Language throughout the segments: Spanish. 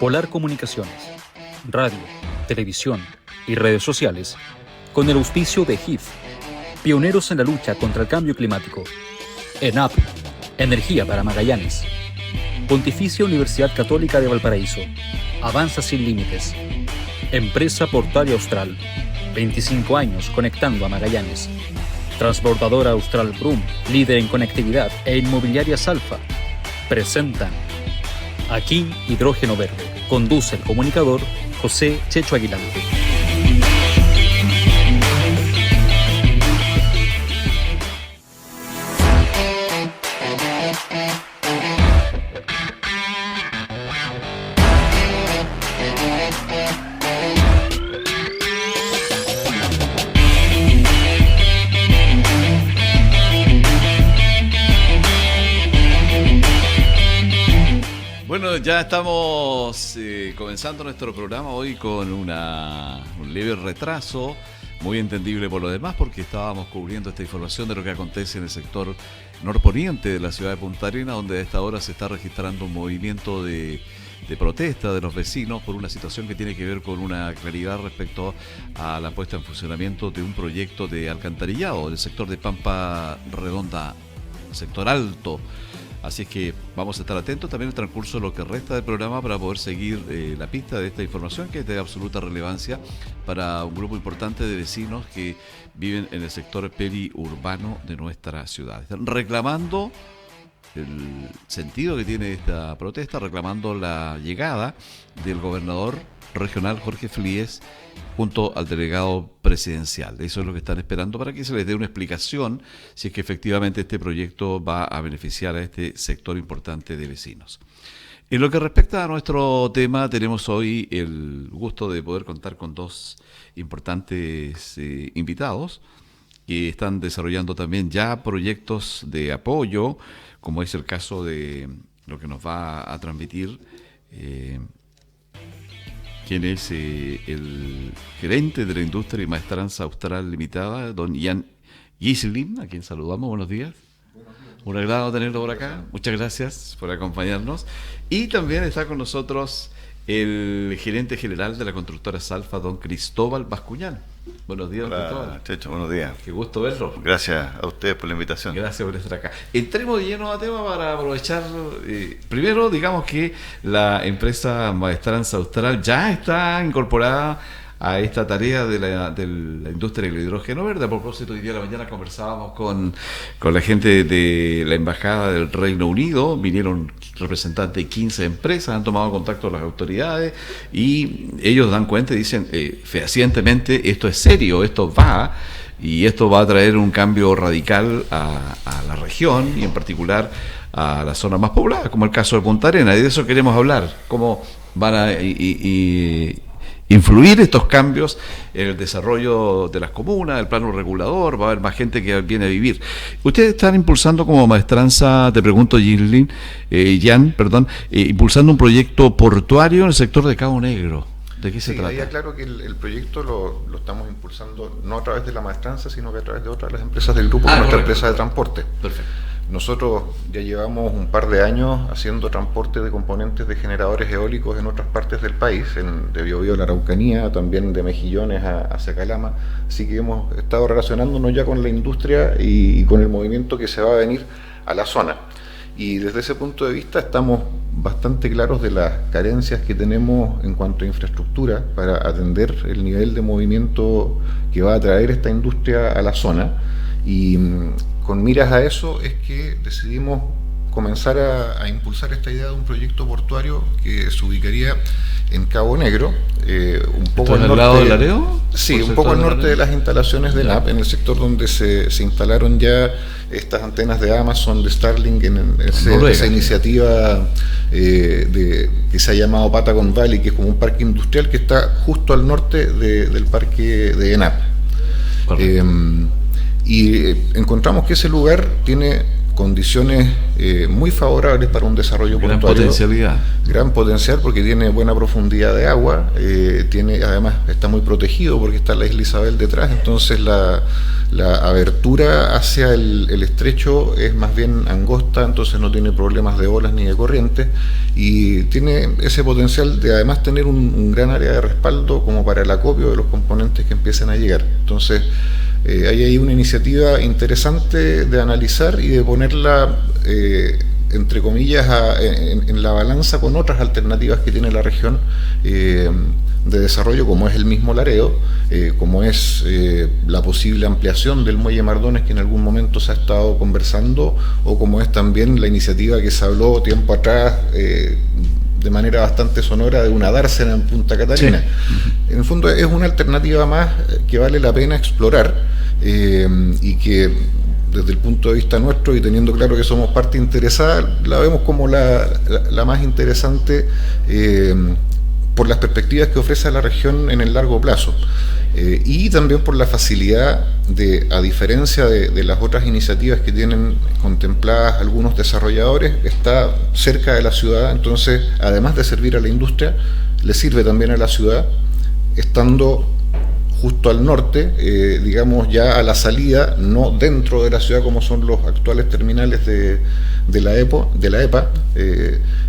Polar Comunicaciones, radio, televisión y redes sociales, con el auspicio de GIF, pioneros en la lucha contra el cambio climático. ENAP, Energía para Magallanes. Pontificia Universidad Católica de Valparaíso, avanza sin límites. Empresa Portuaria Austral, 25 años conectando a Magallanes. Transportadora Austral Brum, líder en conectividad, e Inmobiliarias Alfa, presentan Aquí Hidrógeno Verde. Conduce el comunicador José Checho Aguilante. Bueno, ya estamos comenzando nuestro programa hoy con un leve retraso, muy entendible por lo demás, porque estábamos cubriendo esta información de lo que acontece en el sector norponiente de la ciudad de Punta Arenas, donde a esta hora se está registrando un movimiento de protesta de los vecinos por una situación que tiene que ver con una claridad respecto a la puesta en funcionamiento de un proyecto de alcantarillado del sector de Pampa Redonda, sector alto. Así es que vamos a estar atentos también al transcurso de lo que resta del programa para poder seguir la pista de esta información, que es de absoluta relevancia para un grupo importante de vecinos que viven en el sector periurbano de nuestra ciudad. Están reclamando el sentido que tiene esta protesta, reclamando la llegada del gobernador regional Jorge Flies junto al delegado presidencial. Eso es lo que están esperando para que se les dé una explicación si es que efectivamente este proyecto va a beneficiar a este sector importante de vecinos. En lo que respecta a nuestro tema, tenemos hoy el gusto de poder contar con dos importantes invitados que están desarrollando también ya proyectos de apoyo, como es el caso de lo que nos va a transmitir quien es el gerente de la industria y maestranza austral limitada, don Jan Gisling, a quien saludamos. Buenos días. Un agrado tenerlo por acá. Muchas gracias por acompañarnos. Y también está con nosotros el gerente general de la constructora Salfa, don Cristóbal Bascuñán. Buenos días, don Cristóbal. Checho, buenos días. Qué gusto verlo. Gracias a ustedes por la invitación. Gracias por estar acá. Entremos de lleno a tema para aprovechar. Primero, digamos que la empresa Maestranza Austral ya está incorporada a esta tarea de la industria del hidrógeno verde. A propósito, hoy día de la mañana conversábamos con la gente de la Embajada del Reino Unido. Vinieron representantes de 15 empresas, han tomado contacto con las autoridades y ellos dan cuenta y dicen fehacientemente, esto es serio, esto va a traer un cambio radical a la región y en particular a las zonas más pobladas, como el caso de Punta Arenas. Y de eso queremos hablar, cómo van a influir estos cambios en el desarrollo de las comunas, el plano regulador. Va a haber más gente que viene a vivir. Ustedes están impulsando como maestranza, te pregunto, Jan, impulsando un proyecto portuario en el sector de Cabo Negro. ¿De qué se trata? Ahí aclaro que el proyecto lo estamos impulsando no a través de la maestranza, sino que a través de otras de las empresas del grupo, nuestra empresa de transporte. Perfecto. Nosotros ya llevamos un par de años haciendo transporte de componentes de generadores eólicos en otras partes del país, de Biobío a la Araucanía, también de Mejillones hacia Calama, así que hemos estado relacionándonos ya con la industria y con el movimiento que se va a venir a la zona. Y desde ese punto de vista estamos bastante claros de las carencias que tenemos en cuanto a infraestructura para atender el nivel de movimiento que va a traer esta industria a la zona. Y con miras a eso es que decidimos comenzar a impulsar esta idea de un proyecto portuario que se ubicaría en Cabo Negro, un poco al lado del Laredo. Sí, un poco al norte de las instalaciones de NAP, en el sector donde se instalaron ya estas antenas de Amazon, de Starlink, en esa iniciativa que se ha llamado Patagon Valley, que es como un parque industrial que está justo al norte del parque de ENAP. Y encontramos que ese lugar tiene condiciones muy favorables para un desarrollo Gran portuario. potencialidad. Gran potencial porque tiene buena profundidad de agua, además está muy protegido porque está la isla Isabel detrás, entonces la abertura hacia el estrecho es más bien angosta, entonces no tiene problemas de olas ni de corriente, y tiene ese potencial de además tener un gran área de respaldo como para el acopio de los componentes que empiecen a llegar. Entonces hay ahí una iniciativa interesante de analizar y de ponerla entre comillas en la balanza con otras alternativas que tiene la región de desarrollo, como es el mismo Laredo, como es la posible ampliación del muelle Mardones, que en algún momento se ha estado conversando, o como es también la iniciativa que se habló tiempo atrás de manera bastante sonora de una dársena en Punta Catalina. Sí. En el fondo es una alternativa más que vale la pena explorar y que desde el punto de vista nuestro, y teniendo claro que somos parte interesada, la vemos como la más interesante por las perspectivas que ofrece a la región en el largo plazo, y también por la facilidad de, a diferencia de las otras iniciativas que tienen contempladas algunos desarrolladores, está cerca de la ciudad, entonces además de servir a la industria, le sirve también a la ciudad, estando justo al norte, digamos ya a la salida, no dentro de la ciudad como son los actuales terminales de la EPA.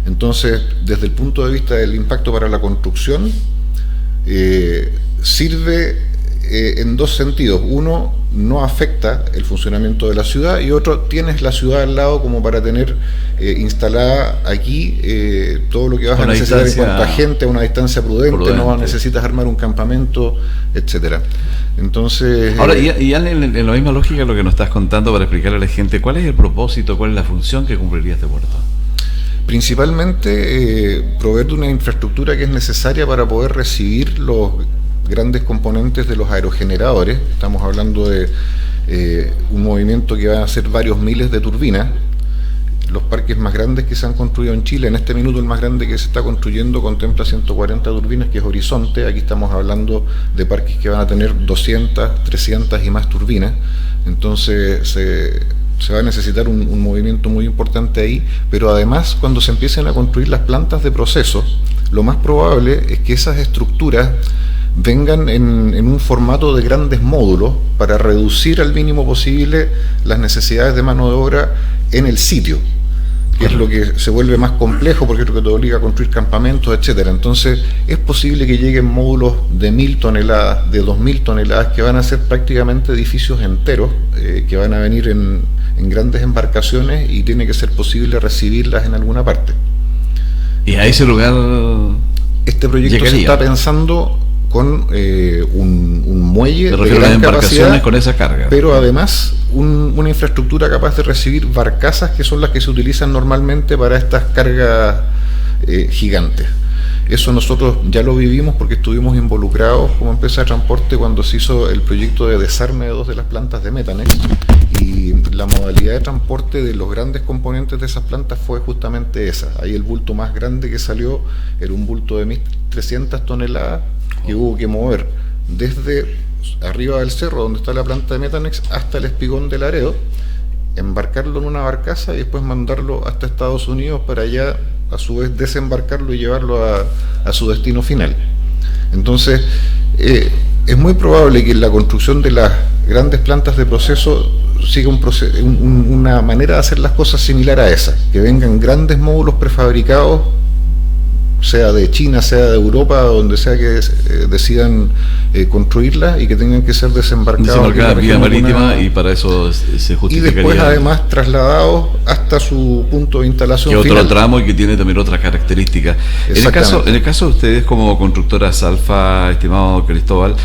Entonces, desde el punto de vista del impacto para la construcción, sirve en dos sentidos. Uno, no afecta el funcionamiento de la ciudad, y otro, tienes la ciudad al lado como para tener instalada aquí todo lo que vas a necesitar en cuanto a gente, a una distancia prudente. No necesitas armar un campamento, etcétera. Entonces, ahora, y en la misma lógica lo que nos estás contando, para explicarle a la gente cuál es el propósito, cuál es la función que cumpliría este puerto. Principalmente proveer de una infraestructura que es necesaria para poder recibir los grandes componentes de los aerogeneradores. Estamos hablando de un movimiento que va a ser varios miles de turbinas. Los parques más grandes que se han construido en Chile, en este minuto el más grande que se está construyendo contempla 140 turbinas, que es Horizonte. Aquí estamos hablando de parques que van a tener 200, 300 y más turbinas. Entonces se va a necesitar un movimiento muy importante ahí, pero además cuando se empiecen a construir las plantas de proceso, lo más probable es que esas estructuras vengan en un formato de grandes módulos para reducir al mínimo posible las necesidades de mano de obra en el sitio, que es lo que se vuelve más complejo porque es lo que te obliga a construir campamentos, etcétera. Entonces es posible que lleguen módulos de 1000 toneladas, de 2000 toneladas, que van a ser prácticamente edificios enteros, que van a venir en grandes embarcaciones, y tiene que ser posible recibirlas en alguna parte. Y a ese lugar este proyecto llegaría. Se está pensando con un muelle de gran capacidad con esa carga, pero además una infraestructura capaz de recibir barcazas, que son las que se utilizan normalmente para estas cargas gigantes. Eso nosotros ya lo vivimos porque estuvimos involucrados como empresa de transporte cuando se hizo el proyecto de desarme de 2 de las plantas de Metanex, y la modalidad de transporte de los grandes componentes de esas plantas fue justamente esa. Ahí el bulto más grande que salió era un bulto de 1300 toneladas que hubo que mover desde arriba del cerro donde está la planta de Metanex hasta el espigón de Laredo, embarcarlo en una barcaza y después mandarlo hasta Estados Unidos para allá a su vez desembarcarlo y llevarlo a su destino final. Entonces es muy probable que en la construcción de las grandes plantas de proceso siga una manera de hacer las cosas similar a esa, que vengan grandes módulos prefabricados, sea de China, sea de Europa, donde sea que decidan construirlas, y que tengan que ser desembarcados vía marítima, y para eso se justificaría. Y después además trasladados hasta su punto de instalación que final. Otro tramo, y que tiene también otras características. En el caso de ustedes como constructoras Alfa, estimado Cristóbal,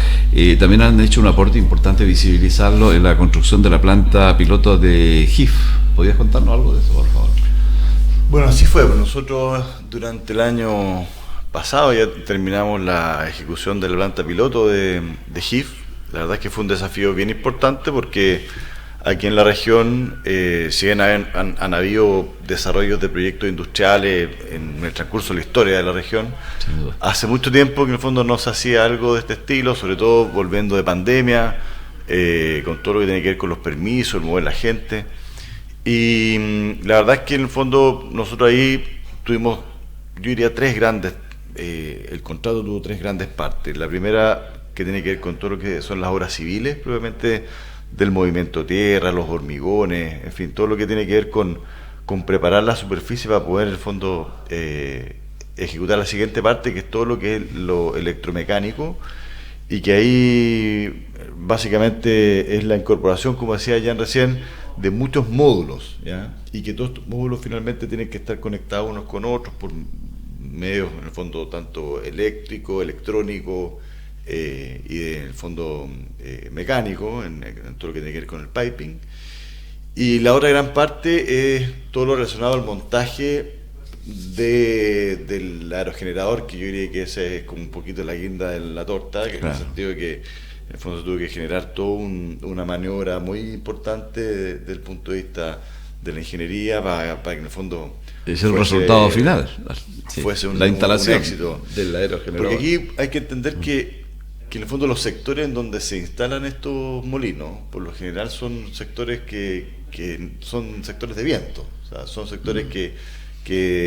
también han hecho un aporte importante, visibilizarlo en la construcción de la planta piloto de GIF. ¿Podrías contarnos algo de eso, por favor? Bueno, así fue. Nosotros durante el año pasado ya terminamos la ejecución de la planta piloto de GIF. La verdad es que fue un desafío bien importante porque aquí en la región, si bien han habido desarrollos de proyectos industriales en el transcurso de la historia de la región, hace mucho tiempo que en el fondo no se hacía algo de este estilo, sobre todo volviendo de pandemia, con todo lo que tiene que ver con los permisos, el mover la gente. Y la verdad es que en el fondo nosotros ahí tuvimos, yo diría, el contrato tuvo tres grandes partes. La primera, que tiene que ver con todo lo que son las obras civiles, probablemente del movimiento tierra, los hormigones, en fin, todo lo que tiene que ver con preparar la superficie para poder en el fondo ejecutar la siguiente parte, que es todo lo que es lo electromecánico, y que ahí básicamente es la incorporación, como decía Jan recién, de muchos módulos, ¿ya? Y que todos estos módulos finalmente tienen que estar conectados unos con otros por medios, en el fondo, tanto eléctrico, electrónico, y en el fondo mecánico, en todo lo que tiene que ver con el piping. Y la otra gran parte es todo lo relacionado al montaje del aerogenerador, que yo diría que ese es como un poquito la guinda de la torta, que claro, en el sentido de que en el fondo tuve que generar toda una maniobra muy importante desde el punto de vista de la ingeniería para que en el fondo es el resultado final, fuese la instalación un éxito del aerogenerador. Porque aquí hay que entender que en el fondo los sectores en donde se instalan estos molinos, por lo general son sectores que son sectores de viento, o sea, son sectores que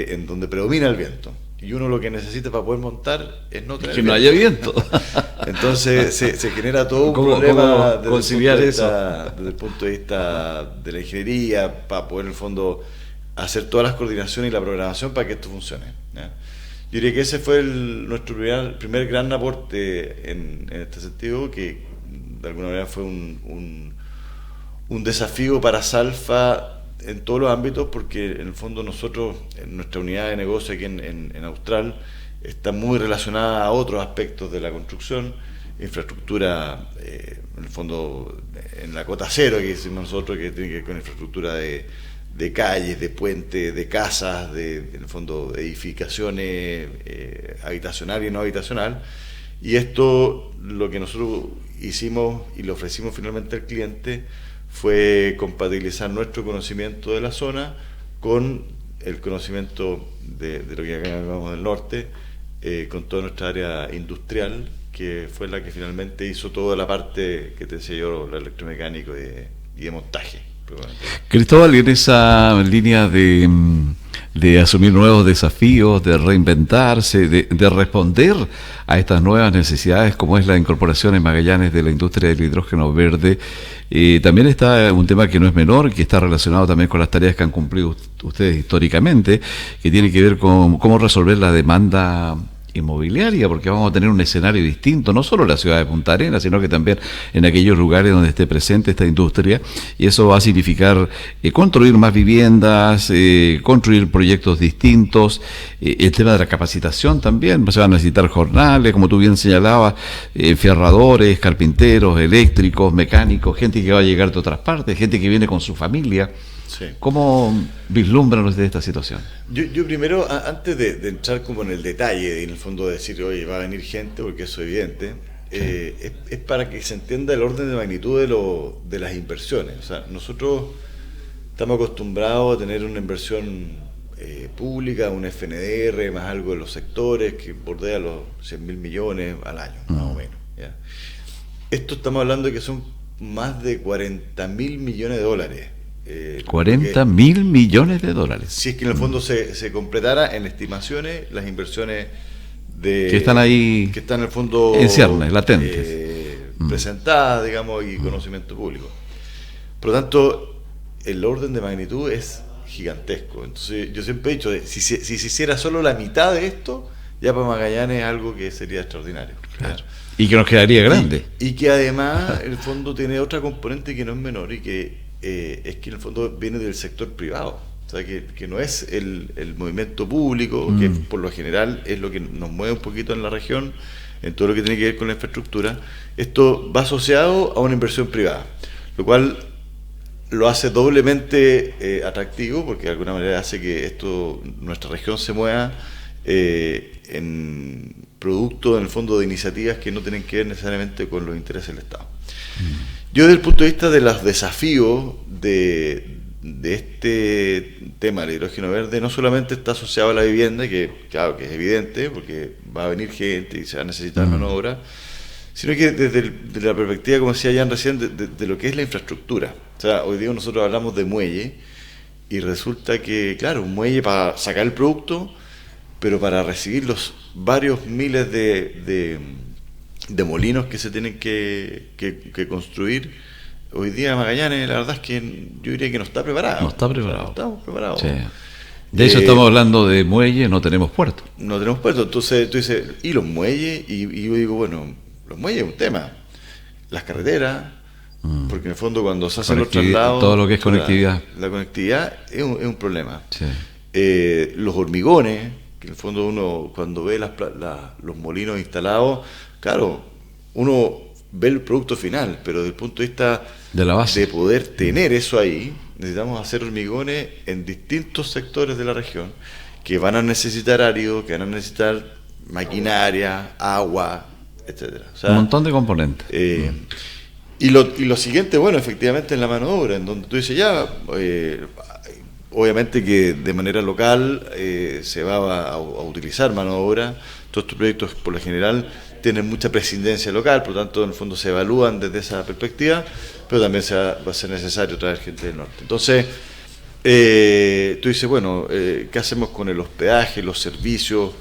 en donde predomina el viento. Y uno lo que necesita para poder montar es no tener que no haya viento. Entonces se genera todo un problema desde el punto de vista de la ingeniería, para poder en el fondo hacer todas las coordinaciones y la programación para que esto funcione, ¿ya? Yo diría que ese fue nuestro primer gran aporte en este sentido, que de alguna manera fue un desafío para Salfa en todos los ámbitos, porque en el fondo nosotros, en nuestra unidad de negocio aquí en Austral, está muy relacionada a otros aspectos de la construcción, infraestructura, en el fondo en la cota cero, que decimos nosotros, que tiene que ver con infraestructura de calles, de puentes, de casas, en el fondo de edificaciones habitacional y no habitacional. Y esto, lo que nosotros hicimos y le ofrecimos finalmente al cliente, fue compatibilizar nuestro conocimiento de la zona con el conocimiento de lo que acá llamamos del norte, con toda nuestra área industrial, que fue la que finalmente hizo toda la parte que te decía yo, lo electromecánico y de montaje. Cristóbal, y en esa línea de asumir nuevos desafíos, de reinventarse, de responder a estas nuevas necesidades, como es la incorporación en Magallanes de la industria del hidrógeno verde, también está un tema que no es menor, que está relacionado también con las tareas que han cumplido ustedes históricamente, que tiene que ver con cómo resolver la demanda inmobiliaria, porque vamos a tener un escenario distinto, no solo en la ciudad de Punta Arenas, sino que también en aquellos lugares donde esté presente esta industria, y eso va a significar construir más viviendas, construir proyectos distintos, el tema de la capacitación también, se van a necesitar jornales, como tú bien señalabas, ferradores, carpinteros, eléctricos, mecánicos, gente que va a llegar de otras partes, gente que viene con su familia. Sí. ¿Cómo vislumbran ustedes esta situación? Yo primero, antes de entrar como en el detalle, en el fondo de decir, oye, va a venir gente, porque eso es evidente, sí, es para que se entienda el orden de magnitud de las inversiones. O sea, nosotros estamos acostumbrados a tener una inversión pública, un FNDR, más algo de los sectores, que bordea los 100.000 millones al año, más o menos, ¿ya? Esto estamos hablando de que son más de 40.000 millones de dólares. 40.000 millones de dólares. Si es que en el fondo se completara en estimaciones las inversiones que están ahí, que están en el fondo en ciernes, latentes, presentadas, digamos, y conocimiento público. Por lo tanto, el orden de magnitud es gigantesco. Entonces, yo siempre he dicho, si se hiciera solo la mitad de esto, ya para Magallanes es algo que sería extraordinario. Claro. Y que nos quedaría grande. Y que además el fondo tiene otra componente que no es menor, y que es que en el fondo viene del sector privado. O sea, que no es el movimiento público, que por lo general es lo que nos mueve un poquito en la región, en todo lo que tiene que ver con la infraestructura. Esto va asociado a una inversión privada, lo cual lo hace doblemente atractivo, porque de alguna manera hace que nuestra región se mueva en producto, en el fondo, de iniciativas que no tienen que ver necesariamente con los intereses del Estado. Yo, desde el punto de vista de los desafíos de este tema del hidrógeno verde, no solamente está asociado a la vivienda, que claro que es evidente, porque va a venir gente y se va a necesitar mano de obra, sino que desde la perspectiva, como decía Jan recién, de lo que es la infraestructura. O sea, hoy día nosotros hablamos de muelle, y resulta que, claro, un muelle para sacar el producto, pero para recibir los varios miles de molinos que se tienen que construir, hoy día Magallanes, la verdad es que yo diría que no está preparado. No está preparado. No estamos preparados. Sí. De hecho, estamos hablando de muelle, no tenemos puerto. No tenemos puerto. Entonces tú dices, ¿y los muelles? Y yo digo, bueno, los muelles es un tema. Las carreteras, porque en el fondo cuando se hacen los traslados... Todo lo que es conectividad. La conectividad es un problema. Sí. Los hormigones, que en el fondo uno cuando ve los molinos instalados, claro, uno ve el producto final, pero desde el punto de vista de la base, de poder tener eso ahí, necesitamos hacer hormigones en distintos sectores de la región que van a necesitar árido, que van a necesitar maquinaria, agua, etcétera. O sea, un montón de componentes. Y lo siguiente, bueno, efectivamente, es la mano de obra, en donde tú dices obviamente que de manera local se va a utilizar mano de obra. Todos estos proyectos, por lo general, tienen mucha prescindencia local, por lo tanto, en el fondo se evalúan desde esa perspectiva, pero también va a ser necesario traer gente del norte. Entonces, tú dices, bueno, ¿qué hacemos con el hospedaje, los servicios,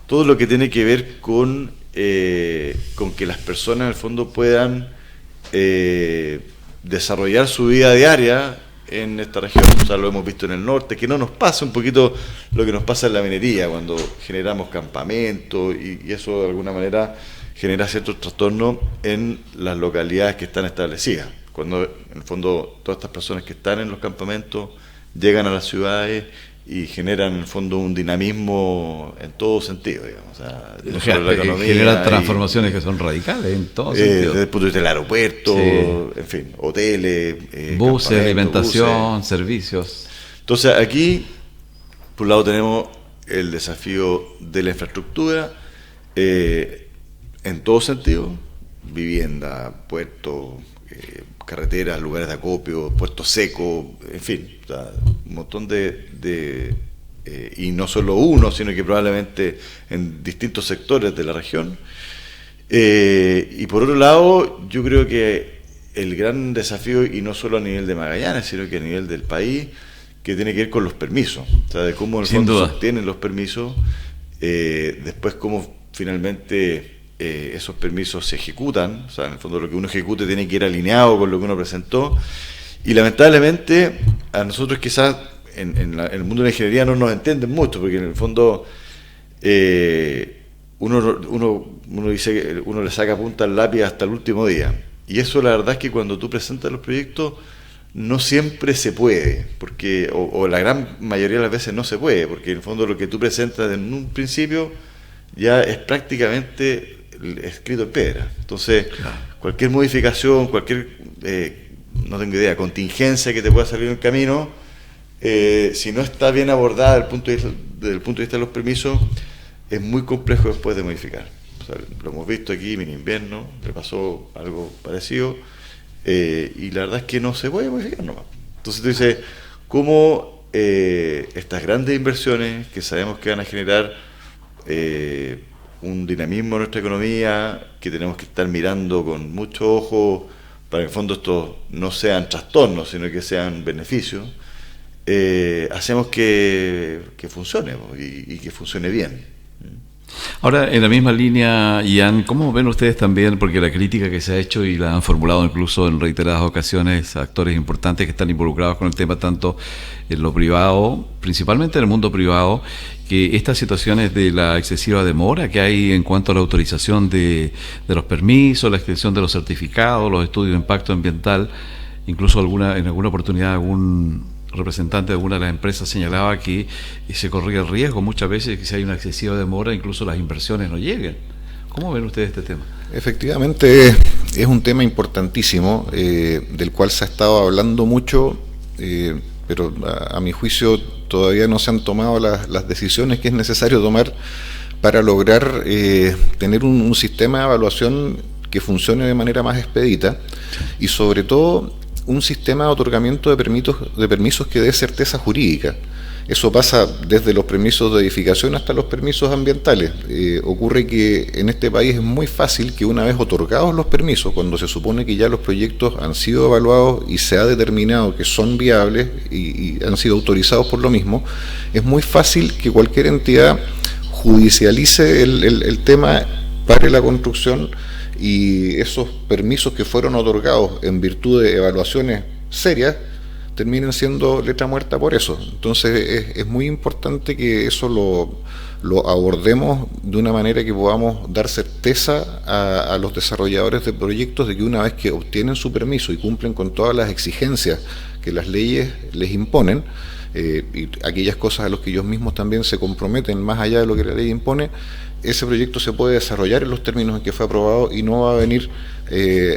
todo lo que tiene que ver con que las personas, en el fondo, puedan desarrollar su vida diaria en esta región? O sea, lo hemos visto en el norte, que no nos pasa un poquito lo que nos pasa en la minería, cuando generamos campamentos y eso de alguna manera genera ciertos trastornos en las localidades que están establecidas, cuando en el fondo todas estas personas que están en los campamentos llegan a las ciudades y generan en el fondo un dinamismo en todo sentido, digamos. O sea, no solo la economía, generan transformaciones que son radicales en todo sentido. Desde el punto de vista del aeropuerto, sí, en fin, hoteles, buses, alimentación, servicios. Entonces aquí, por un lado tenemos el desafío de la infraestructura, en todo sentido, vivienda, puertos, carreteras, lugares de acopio, puertos secos, en fin, o sea, un montón y no solo uno, sino que probablemente en distintos sectores de la región. Y por otro lado, yo creo que el gran desafío, y no solo a nivel de Magallanes, sino que a nivel del país, que tiene que ver con los permisos, o sea, de cómo en el fondo se obtienen los permisos, después cómo finalmente esos permisos se ejecutan, o sea, en el fondo lo que uno ejecute tiene que ir alineado con lo que uno presentó, y lamentablemente a nosotros quizás en el mundo de la ingeniería no nos entienden mucho, porque en el fondo uno dice que uno le saca punta al lápiz hasta el último día, y eso la verdad es que cuando tú presentas los proyectos no siempre se puede, porque o la gran mayoría de las veces no se puede, porque en el fondo lo que tú presentas en un principio ya es prácticamente escrito en piedra. Entonces, claro, cualquier modificación, cualquier, no tengo idea, contingencia que te pueda salir en el camino, si no está bien abordada desde el punto de vista de los permisos, es muy complejo después de modificar. O sea, lo hemos visto aquí en invierno, le pasó algo parecido, y la verdad es que no se puede modificar nomás. Entonces tú dices, ¿cómo estas grandes inversiones que sabemos que van a generar un dinamismo en nuestra economía, que tenemos que estar mirando con mucho ojo para que en el fondo estos no sean trastornos, sino que sean beneficios, hacemos que funcione y que funcione bien? Ahora, en la misma línea, Ian, ¿cómo ven ustedes también, porque la crítica que se ha hecho y la han formulado incluso en reiteradas ocasiones actores importantes que están involucrados con el tema, tanto en lo privado, principalmente en el mundo privado, que estas situaciones de la excesiva demora que hay en cuanto a la autorización de los permisos, la extensión de los certificados, los estudios de impacto ambiental, incluso en alguna oportunidad algún representante de alguna de las empresas señalaba que se corría el riesgo muchas veces que si hay una excesiva demora, incluso las inversiones no lleguen. ¿Cómo ven ustedes este tema? Efectivamente, es un tema importantísimo, del cual se ha estado hablando mucho, pero a mi juicio todavía no se han tomado las decisiones que es necesario tomar para lograr tener un sistema de evaluación que funcione de manera más expedita y sobre todo un sistema de otorgamiento de permisos que dé certeza jurídica. Eso pasa desde los permisos de edificación hasta los permisos ambientales. Ocurre que en este país es muy fácil que una vez otorgados los permisos, cuando se supone que ya los proyectos han sido evaluados y se ha determinado que son viables y han sido autorizados por lo mismo, es muy fácil que cualquier entidad judicialice el tema, pare la construcción, y esos permisos que fueron otorgados en virtud de evaluaciones serias terminen siendo letra muerta por eso. Entonces es muy importante que eso lo abordemos de una manera que podamos dar certeza a los desarrolladores de proyectos de que una vez que obtienen su permiso y cumplen con todas las exigencias que las leyes les imponen, y aquellas cosas a las que ellos mismos también se comprometen más allá de lo que la ley impone, ese proyecto se puede desarrollar en los términos en que fue aprobado y no va a venir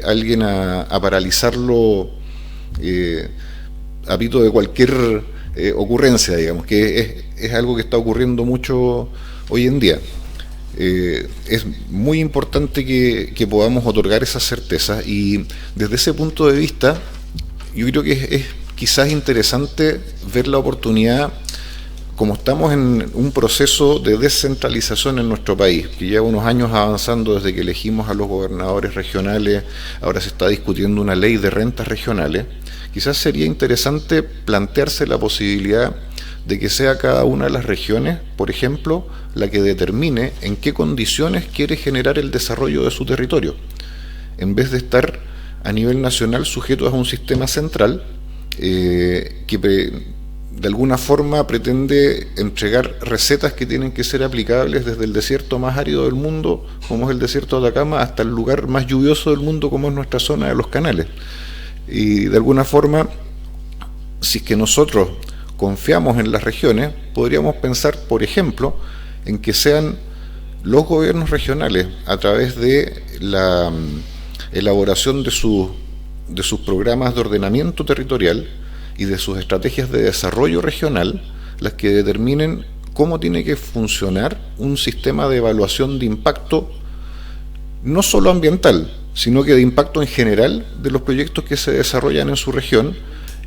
alguien a paralizarlo a pito de cualquier ocurrencia, digamos, que es algo que está ocurriendo mucho hoy en día. Es muy importante que podamos otorgar esa certeza, y desde ese punto de vista yo creo que es quizás interesante ver la oportunidad, como estamos en un proceso de descentralización en nuestro país, que lleva unos años avanzando desde que elegimos a los gobernadores regionales, ahora se está discutiendo una ley de rentas regionales. Quizás sería interesante plantearse la posibilidad de que sea cada una de las regiones, por ejemplo, la que determine en qué condiciones quiere generar el desarrollo de su territorio, en vez de estar a nivel nacional sujetos a un sistema central que de alguna forma pretende entregar recetas que tienen que ser aplicables desde el desierto más árido del mundo, como es el desierto de Atacama, hasta el lugar más lluvioso del mundo, como es nuestra zona de los Canales. Y de alguna forma, si es que nosotros confiamos en las regiones, podríamos pensar, por ejemplo, en que sean los gobiernos regionales, a través de la elaboración de sus programas de ordenamiento territorial y de sus estrategias de desarrollo regional, las que determinen cómo tiene que funcionar un sistema de evaluación de impacto, no solo ambiental, sino que de impacto en general de los proyectos que se desarrollan en su región,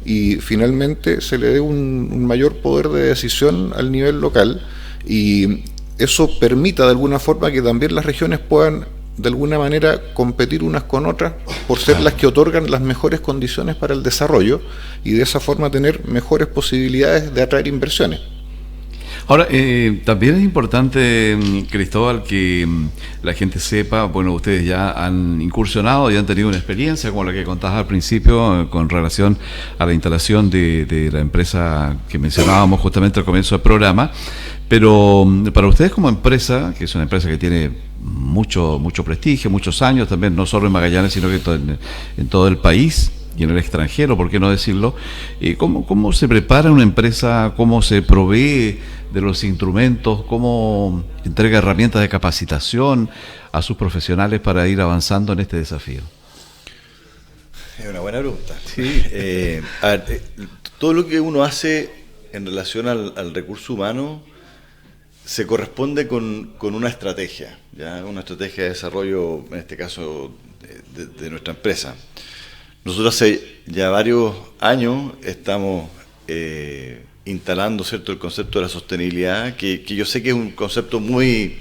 y finalmente se le dé un mayor poder de decisión al nivel local, y eso permita de alguna forma que también las regiones puedan de alguna manera competir unas con otras por ser las que otorgan las mejores condiciones para el desarrollo, y de esa forma tener mejores posibilidades de atraer inversiones. Ahora, también es importante, Cristóbal, que la gente sepa, bueno, ustedes ya han incursionado y han tenido una experiencia como la que contabas al principio con relación a la instalación de la empresa que mencionábamos justamente al comienzo del programa, pero para ustedes como empresa, que es una empresa que tiene mucho prestigio, muchos años también, no solo en Magallanes, sino que en todo el país y en el extranjero, ¿por qué no decirlo? ¿Cómo se prepara una empresa? ¿Cómo se provee de los instrumentos? ¿Cómo entrega herramientas de capacitación a sus profesionales para ir avanzando en este desafío? Es una buena pregunta. Sí. Todo lo que uno hace en relación al recurso humano se corresponde con una estrategia, ¿ya? Una estrategia de desarrollo, en este caso, de nuestra empresa. Nosotros hace ya varios años estamos instalando, ¿cierto?, el concepto de la sostenibilidad, que yo sé que es un concepto muy,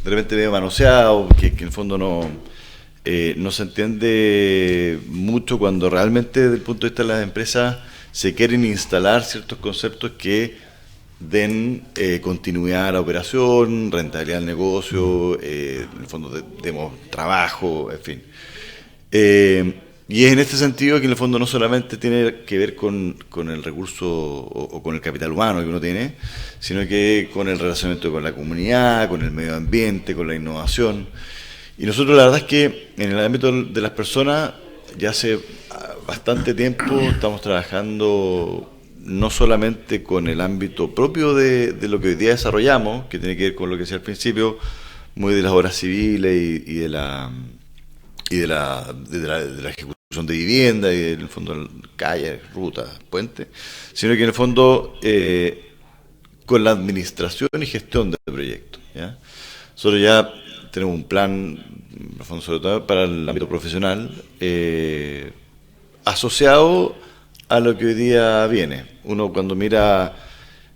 de repente, medio manoseado, que en el fondo no se entiende mucho cuando realmente desde el punto de vista de las empresas se quieren instalar ciertos conceptos que den continuidad a la operación, rentabilidad al negocio, en el fondo demos trabajo, en fin. Y es en este sentido que en el fondo no solamente tiene que ver con el recurso o con el capital humano que uno tiene, sino que con el relacionamiento con la comunidad, con el medio ambiente, con la innovación. Y nosotros la verdad es que en el ámbito de las personas ya hace bastante tiempo estamos trabajando no solamente con el ámbito propio de lo que hoy día desarrollamos, que tiene que ver con lo que decía al principio, muy de las obras civiles y de la ejecución de vivienda y en el fondo calles, rutas, puentes, sino que en el fondo con la administración y gestión del proyecto, ¿ya? Nosotros ya tenemos un plan, en el fondo, sobre todo para el ámbito profesional, asociado a lo que hoy día viene. Uno cuando mira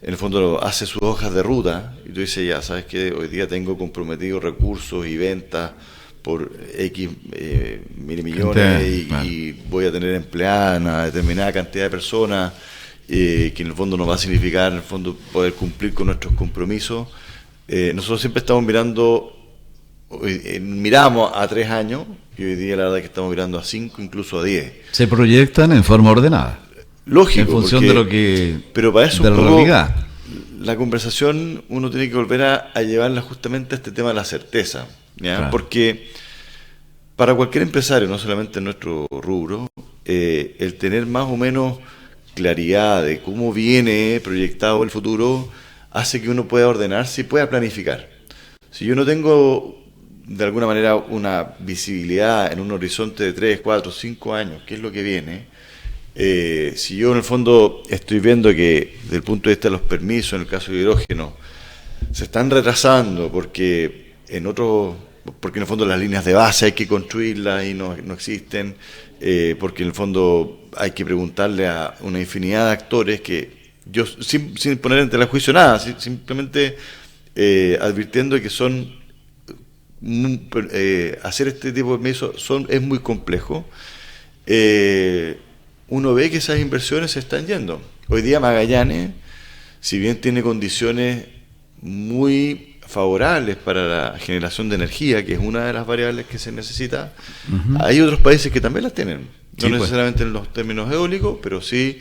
en el fondo hace sus hojas de ruta y tú dices, ya, sabes que hoy día tengo comprometidos recursos y ventas por X mil millones y voy a tener empleada una determinada cantidad de personas, que en el fondo nos va a significar en el fondo poder cumplir con nuestros compromisos. Nosotros siempre estamos miramos a 3 años y hoy día la verdad es que estamos mirando a 5, incluso a 10. Se proyectan en forma ordenada. Lógico. En función de lo que... Pero para eso de la realidad. La conversación uno tiene que volver a llevarla justamente a este tema de la certeza, ¿ya? Claro. Porque para cualquier empresario, no solamente en nuestro rubro, el tener más o menos claridad de cómo viene proyectado el futuro hace que uno pueda ordenarse y pueda planificar. Si yo no tengo de alguna manera una visibilidad en un horizonte de 3, 4, 5 años, qué es lo que viene, si yo en el fondo estoy viendo que desde el punto de vista de los permisos, en el caso de hidrógeno, se están retrasando porque en el fondo las líneas de base hay que construirlas y no existen, porque en el fondo hay que preguntarle a una infinidad de actores que yo, sin poner en tela de juicio nada, simplemente advirtiendo que son hacer este tipo de permisos es muy complejo. Uno ve que esas inversiones se están yendo. Hoy día Magallanes, si bien tiene condiciones muy favorables para la generación de energía, que es una de las variables que se necesita, hay otros países que también las tienen. No necesariamente en los términos eólicos, pero sí,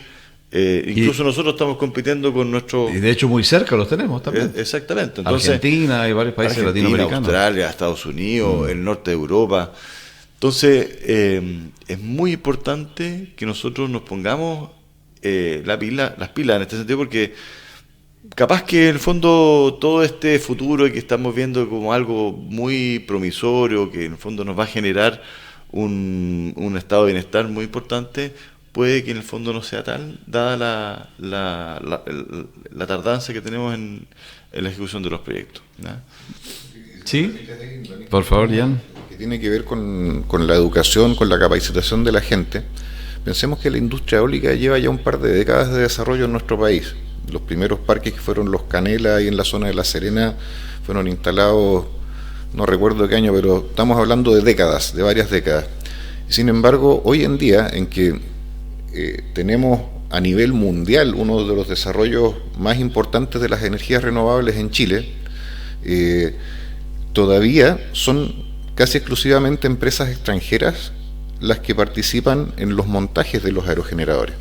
incluso nosotros estamos compitiendo con nuestro... Y de hecho muy cerca los tenemos también. Exactamente. Entonces, Argentina y varios países latinoamericanos. Australia, Estados Unidos, el norte de Europa. Entonces, es muy importante que nosotros nos pongamos las pilas en este sentido, porque capaz que en el fondo todo este futuro que estamos viendo como algo muy promisorio, que en el fondo nos va a generar un estado de bienestar muy importante, puede que en el fondo no sea tal, dada la tardanza que tenemos en la ejecución de los proyectos, ¿no? Sí, por favor, Jan. Que tiene que ver con la educación, con la capacitación de la gente. Pensemos que la industria eólica lleva ya un par de décadas de desarrollo en nuestro país. Los primeros parques, que fueron los Canela, ahí en la zona de La Serena, fueron instalados, no recuerdo qué año, pero estamos hablando de décadas, de varias décadas. Sin embargo, hoy en día, en que tenemos a nivel mundial uno de los desarrollos más importantes de las energías renovables en Chile, todavía son casi exclusivamente empresas extranjeras las que participan en los montajes de los aerogeneradores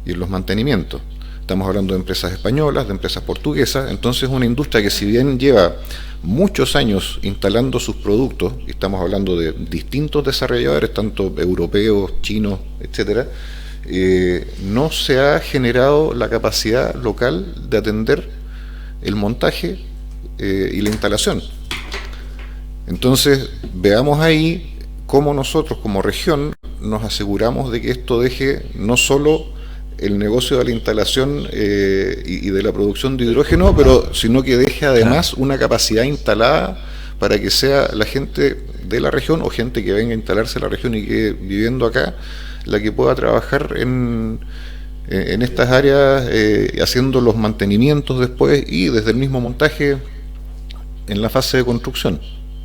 y en los mantenimientos. Estamos hablando de empresas españolas, de empresas portuguesas. Entonces, una industria que, si bien lleva muchos años instalando sus productos, y estamos hablando de distintos desarrolladores, tanto europeos, chinos, etcétera, no se ha generado la capacidad local de atender el montaje y la instalación. Entonces, veamos ahí cómo nosotros como región nos aseguramos de que esto deje no solo el negocio de la instalación y de la producción de hidrógeno, pero sino que deje además una capacidad instalada para que sea la gente de la región o gente que venga a instalarse en la región y que viviendo acá, la que pueda trabajar en estas áreas, haciendo los mantenimientos después y desde el mismo montaje en la fase de construcción.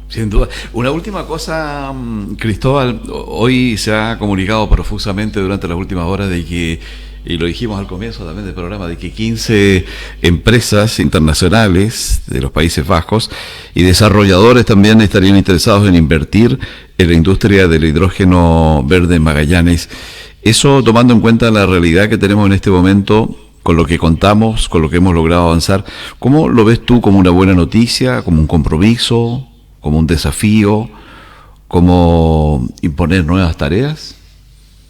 Sin duda. Una última cosa, Cristóbal, hoy se ha comunicado profusamente durante las últimas horas de que, y lo dijimos al comienzo también del programa, de que 15 empresas internacionales de los Países Bajos y desarrolladores también estarían interesados en invertir en la industria del hidrógeno verde en Magallanes. Eso tomando en cuenta la realidad que tenemos en este momento, con lo que contamos, con lo que hemos logrado avanzar, ¿cómo lo ves tú? ¿Como una buena noticia, como un compromiso, como un desafío, como imponer nuevas tareas?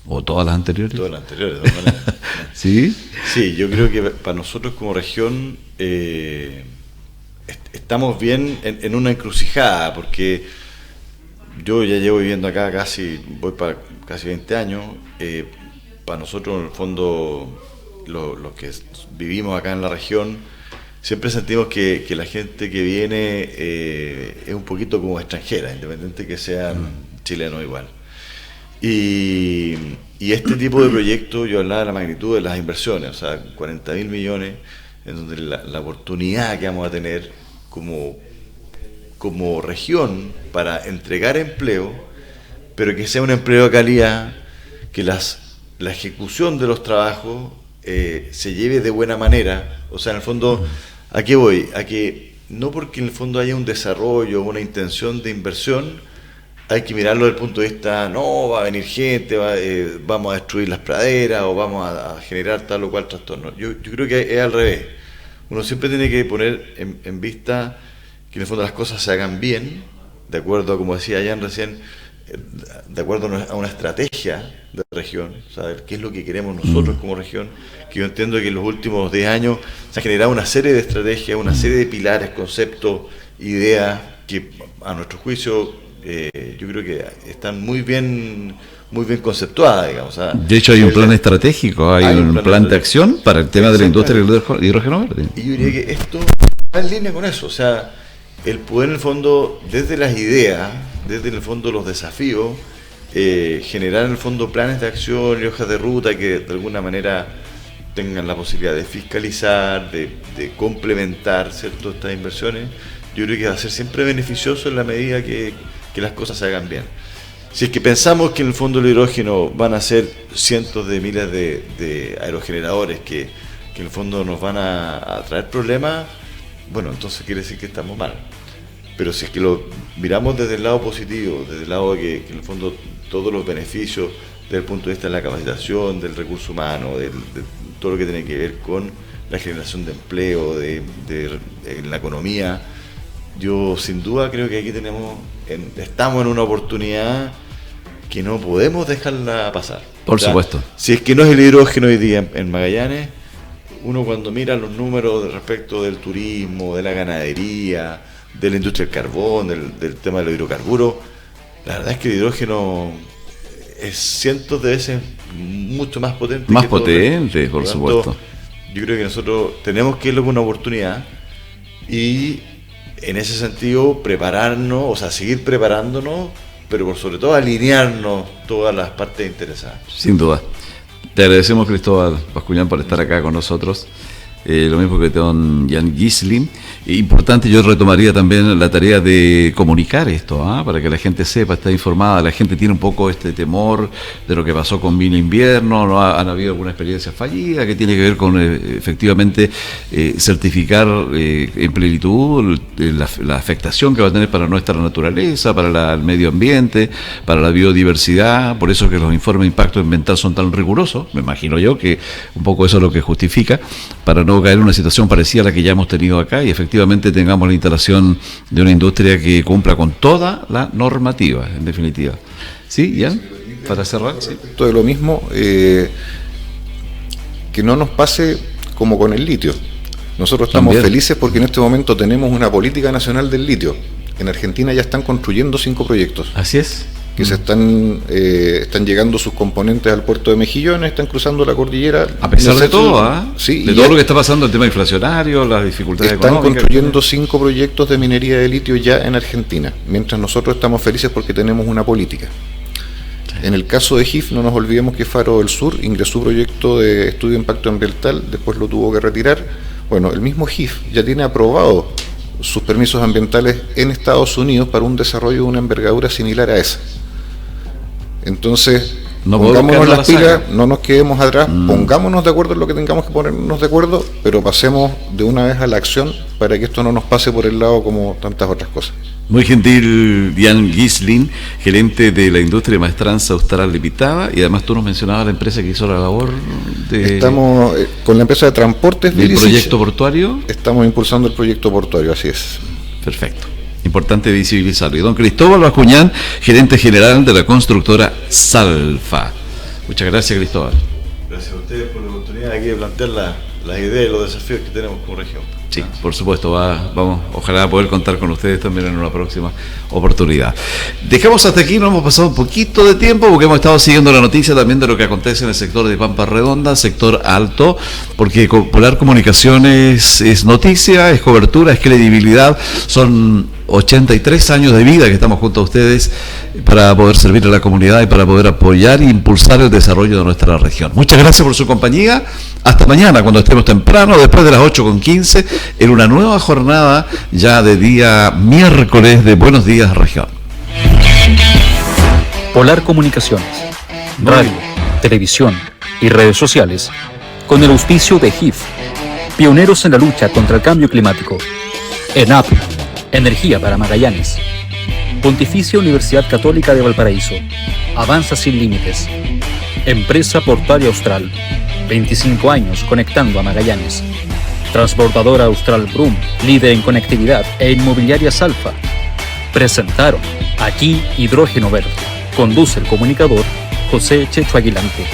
¿O todas las anteriores? Todas las anteriores, de todas maneras. ¿Sí? Sí, yo creo que para nosotros como región estamos bien en una encrucijada, porque yo ya llevo viviendo acá voy para casi 20 años. Para nosotros, en el fondo, los que vivimos acá en la región, siempre sentimos que la gente que viene es un poquito como extranjera, independiente que sean chilenos igual. Y Y este tipo de proyectos, yo hablaba de la magnitud de las inversiones, o sea, 40.000 millones, en donde la oportunidad que vamos a tener como región para entregar empleo, pero que sea un empleo de calidad, que la ejecución de los trabajos se lleve de buena manera. O sea, en el fondo, ¿a qué voy? A que no porque en el fondo haya un desarrollo, una intención de inversión, hay que mirarlo desde el punto de vista, no, va a venir gente, vamos a destruir las praderas o vamos a generar tal o cual trastorno. Yo creo que es al revés. Uno siempre tiene que poner en vista que en el fondo las cosas se hagan bien, de acuerdo a, como decía Jan recién, de acuerdo a una estrategia de región, saber qué es lo que queremos nosotros como región, que yo entiendo que en los últimos 10 años se ha generado una serie de estrategias, una serie de pilares, conceptos, ideas, que a nuestro juicio yo creo que están muy bien conceptuadas, digamos. O sea, de hecho hay un plan estratégico, hay un plan de acción para el tema de la industria del hidrógeno verde. Y yo diría que esto va en línea con eso, o sea, el poder en el fondo, desde las ideas, desde en el fondo los desafíos, generar en el fondo planes de acción y hojas de ruta que de alguna manera tengan la posibilidad de fiscalizar, de complementar, ¿cierto?, estas inversiones. Yo creo que va a ser siempre beneficioso en la medida que las cosas se hagan bien. Si es que pensamos que en el fondo el hidrógeno van a ser cientos de miles de aerogeneradores que en el fondo nos van a traer problemas, bueno, entonces quiere decir que estamos mal. Pero si es que lo miramos desde el lado positivo, desde el lado de que en el fondo todos los beneficios desde el punto de vista de la capacitación, del recurso humano, de todo lo que tiene que ver con la generación de empleo, de la economía, yo sin duda creo que aquí estamos en una oportunidad que no podemos dejarla pasar. Por supuesto. Si es que no es el hidrógeno hoy día en Magallanes, uno cuando mira los números respecto del turismo, de la ganadería, de la industria del carbón, del tema de los hidrocarburos, la verdad es que el hidrógeno es cientos de veces mucho más potente. Más potente, por supuesto. Yo creo que nosotros tenemos que irlo con una oportunidad y en ese sentido prepararnos, o sea, seguir preparándonos, pero por sobre todo alinearnos todas las partes interesadas. Sin duda. Te agradecemos, Cristóbal Bascuñán, por estar acá con nosotros. Lo mismo que don Jan Gisling. Importante, yo retomaría también la tarea de comunicar esto, para que la gente sepa, esté informada. La gente tiene un poco este temor de lo que pasó con Mina Invierno, ¿no? Han habido alguna experiencia fallida que tiene que ver con efectivamente certificar en plenitud la afectación que va a tener para nuestra naturaleza, para el medio ambiente, para la biodiversidad. Por eso que los informes de impacto ambiental son tan rigurosos, me imagino yo que un poco eso es lo que justifica, para no caer en una situación parecida a la que ya hemos tenido acá y efectivamente tengamos la instalación de una industria que cumpla con toda la normativa, en definitiva. ¿Sí, Jan? Para cerrar. Sí. Todo de lo mismo, que no nos pase como con el litio. Nosotros estamos felices porque en este momento tenemos una política nacional del litio. En Argentina ya están construyendo 5 proyectos. Así es. Que se están llegando sus componentes al puerto de Mejillones, están cruzando la cordillera. A pesar de todo, sí, de todo lo que está pasando, el tema inflacionario, las dificultades económicas. Están construyendo 5 proyectos de minería de litio ya en Argentina, mientras nosotros estamos felices porque tenemos una política. En el caso de GIF, no nos olvidemos que Faro del Sur ingresó un proyecto de estudio de impacto ambiental, después lo tuvo que retirar. Bueno, el mismo GIF ya tiene aprobado sus permisos ambientales en Estados Unidos para un desarrollo de una envergadura similar a esa. Entonces, pongámonos las pilas, no nos quedemos atrás, pongámonos de acuerdo en lo que tengamos que ponernos de acuerdo, pero pasemos de una vez a la acción para que esto no nos pase por el lado como tantas otras cosas. Muy gentil, Jan Gisling, gerente de la industria de Maestranza Austral Limitada, y además tú nos mencionabas la empresa que hizo la labor de... Estamos con la empresa de transportes del proyecto portuario. Estamos impulsando el proyecto portuario, así es. Perfecto. Importante visibilizarlo. Y don Cristóbal Bascuñán, gerente general de la constructora Salfa. Muchas gracias, Cristóbal. Gracias a ustedes por la oportunidad aquí de plantear las ideas y los desafíos que tenemos como región. Sí, por supuesto, vamos, ojalá poder contar con ustedes también en una próxima oportunidad. Dejamos hasta aquí, nos hemos pasado un poquito de tiempo porque hemos estado siguiendo la noticia también de lo que acontece en el sector de Pampa Redonda, sector alto, porque Polar Comunicaciones es noticia, es cobertura, es credibilidad, son 83 años de vida que estamos junto a ustedes para poder servir a la comunidad y para poder apoyar e impulsar el desarrollo de nuestra región. Muchas gracias por su compañía. Hasta mañana, cuando estemos temprano, después de las 8:15, en una nueva jornada ya de día miércoles de Buenos Días Región. Polar Comunicaciones, radio, televisión y redes sociales, con el auspicio de GIF, pioneros en la lucha contra el cambio climático. ENAP, energía para Magallanes. Pontificia Universidad Católica de Valparaíso, avanza sin límites. Empresa Portuaria Austral, 25 años conectando a Magallanes. Transportadora Austral Brum, líder en conectividad, e Inmobiliarias Alfa. Presentaron Aquí Hidrógeno Verde. Conduce el comunicador José Checho Aguilante.